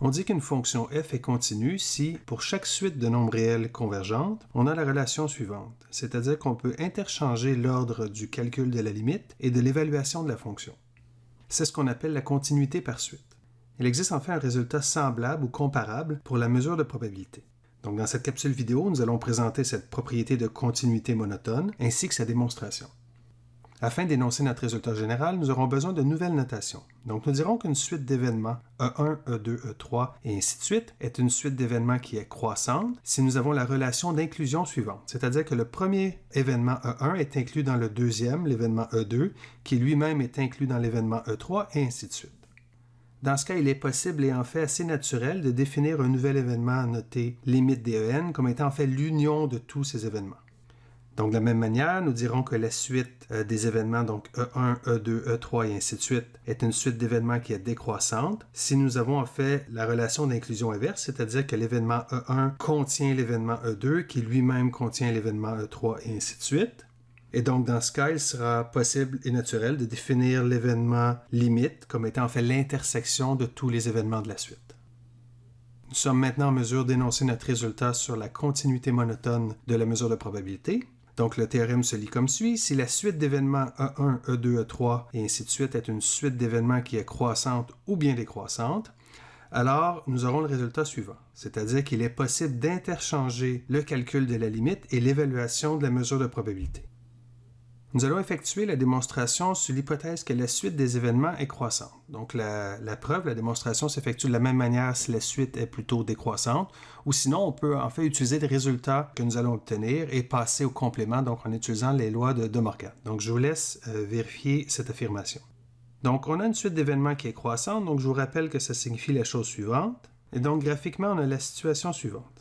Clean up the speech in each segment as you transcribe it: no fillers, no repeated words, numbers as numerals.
On dit qu'une fonction f est continue si, pour chaque suite de nombres réels convergentes, on a la relation suivante, c'est-à-dire qu'on peut interchanger l'ordre du calcul de la limite et de l'évaluation de la fonction. C'est ce qu'on appelle la continuité par suite. Il existe enfin un résultat semblable ou comparable pour la mesure de probabilité. Donc, dans cette capsule vidéo, nous allons présenter cette propriété de continuité monotone ainsi que sa démonstration. Afin d'énoncer notre résultat général, nous aurons besoin de nouvelles notations. Donc, nous dirons qu'une suite d'événements E1, E2, E3 et ainsi de suite est une suite d'événements qui est croissante si nous avons la relation d'inclusion suivante, c'est-à-dire que le premier événement E1 est inclus dans le deuxième, l'événement E2, qui lui-même est inclus dans l'événement E3 et ainsi de suite. Dans ce cas, il est possible et en fait assez naturel de définir un nouvel événement noté limite des EN comme étant en fait l'union de tous ces événements. Donc, de la même manière, nous dirons que la suite des événements, donc E1, E2, E3 et ainsi de suite, est une suite d'événements qui est décroissante si nous avons en fait la relation d'inclusion inverse, c'est-à-dire que l'événement E1 contient l'événement E2 qui lui-même contient l'événement E3 et ainsi de suite. Et donc, dans ce cas, il sera possible et naturel de définir l'événement limite comme étant en fait l'intersection de tous les événements de la suite. Nous sommes maintenant en mesure d'énoncer notre résultat sur la continuité monotone de la mesure de probabilité. Donc, le théorème se lit comme suit. Si la suite d'événements E1, E2, E3 et ainsi de suite est une suite d'événements qui est croissante ou bien décroissante, alors nous aurons le résultat suivant, c'est-à-dire qu'il est possible d'interchanger le calcul de la limite et l'évaluation de la mesure de probabilité. Nous allons effectuer la démonstration sur l'hypothèse que la suite des événements est croissante. Donc, la preuve, la démonstration s'effectue de la même manière si la suite est plutôt décroissante, ou sinon, on peut en fait utiliser les résultats que nous allons obtenir et passer au complément, donc en utilisant les lois de De Morgan. Donc, je vous laisse vérifier cette affirmation. Donc, on a une suite d'événements qui est croissante, donc je vous rappelle que ça signifie la chose suivante. Et donc, graphiquement, on a la situation suivante.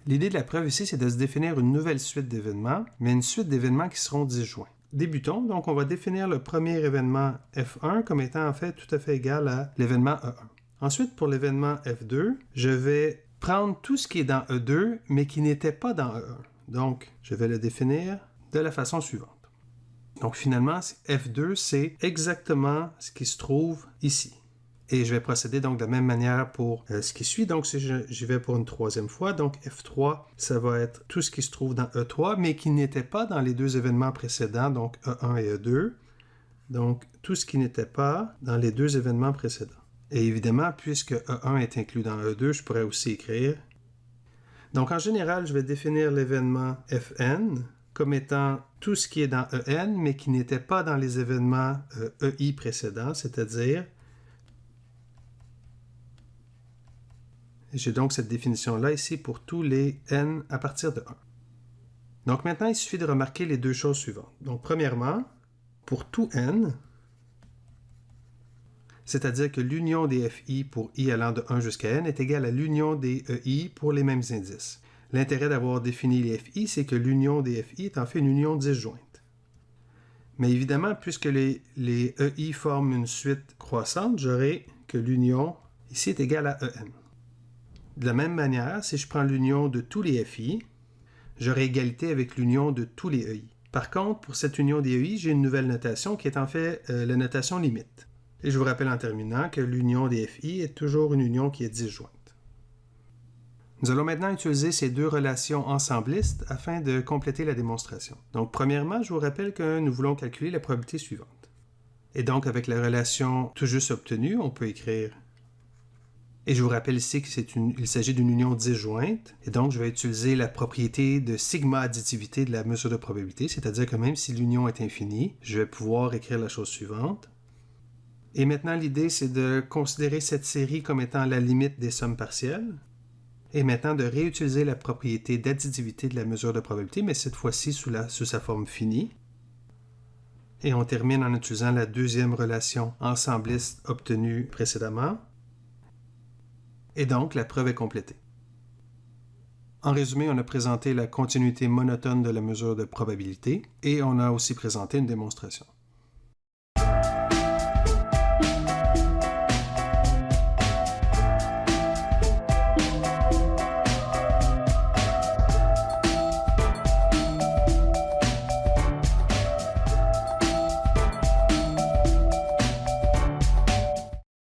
L'idée de la preuve ici, c'est de se définir une nouvelle suite d'événements, mais une suite d'événements qui seront disjoints. Débutons, donc on va définir le premier événement F1 comme étant en fait tout à fait égal à l'événement E1. Ensuite, pour l'événement F2, je vais prendre tout ce qui est dans E2, mais qui n'était pas dans E1. Donc, je vais le définir de la façon suivante. Donc finalement, F2, c'est exactement ce qui se trouve ici. Et je vais procéder donc de la même manière pour ce qui suit. Donc, si j'y vais pour une troisième fois, donc F3, ça va être tout ce qui se trouve dans E3, mais qui n'était pas dans les deux événements précédents, donc E1 et E2. Donc, tout ce qui n'était pas dans les deux événements précédents. Et évidemment, puisque E1 est inclus dans E2, je pourrais aussi écrire. Donc, en général, je vais définir l'événement Fn comme étant tout ce qui est dans En, mais qui n'était pas dans les événements EI précédents, c'est-à-dire j'ai donc cette définition-là ici pour tous les n à partir de 1. Donc maintenant, il suffit de remarquer les deux choses suivantes. Donc premièrement, pour tout n, c'est-à-dire que l'union des fi pour i allant de 1 jusqu'à n est égale à l'union des ei pour les mêmes indices. L'intérêt d'avoir défini les fi, c'est que l'union des fi est en fait une union disjointe. Mais évidemment, puisque les ei forment une suite croissante, j'aurai que l'union ici est égale à en. De la même manière, si je prends l'union de tous les fi, j'aurai égalité avec l'union de tous les ei. Par contre, pour cette union des ei, j'ai une nouvelle notation qui est en fait la notation limite. Et je vous rappelle en terminant que l'union des fi est toujours une union qui est disjointe. Nous allons maintenant utiliser ces deux relations ensemblistes afin de compléter la démonstration. Donc, premièrement, je vous rappelle que nous voulons calculer la probabilité suivante. Et donc, avec la relation tout juste obtenue, on peut écrire. Et je vous rappelle ici qu'il s'agit d'une union disjointe. Et donc, je vais utiliser la propriété de sigma additivité de la mesure de probabilité, c'est-à-dire que même si l'union est infinie, je vais pouvoir écrire la chose suivante. Et maintenant, l'idée, c'est de considérer cette série comme étant la limite des sommes partielles. Et maintenant, de réutiliser la propriété d'additivité de la mesure de probabilité, mais cette fois-ci sous sa forme finie. Et on termine en utilisant la deuxième relation ensembliste obtenue précédemment. Et donc, la preuve est complétée. En résumé, on a présenté la continuité monotone de la mesure de probabilité et on a aussi présenté une démonstration.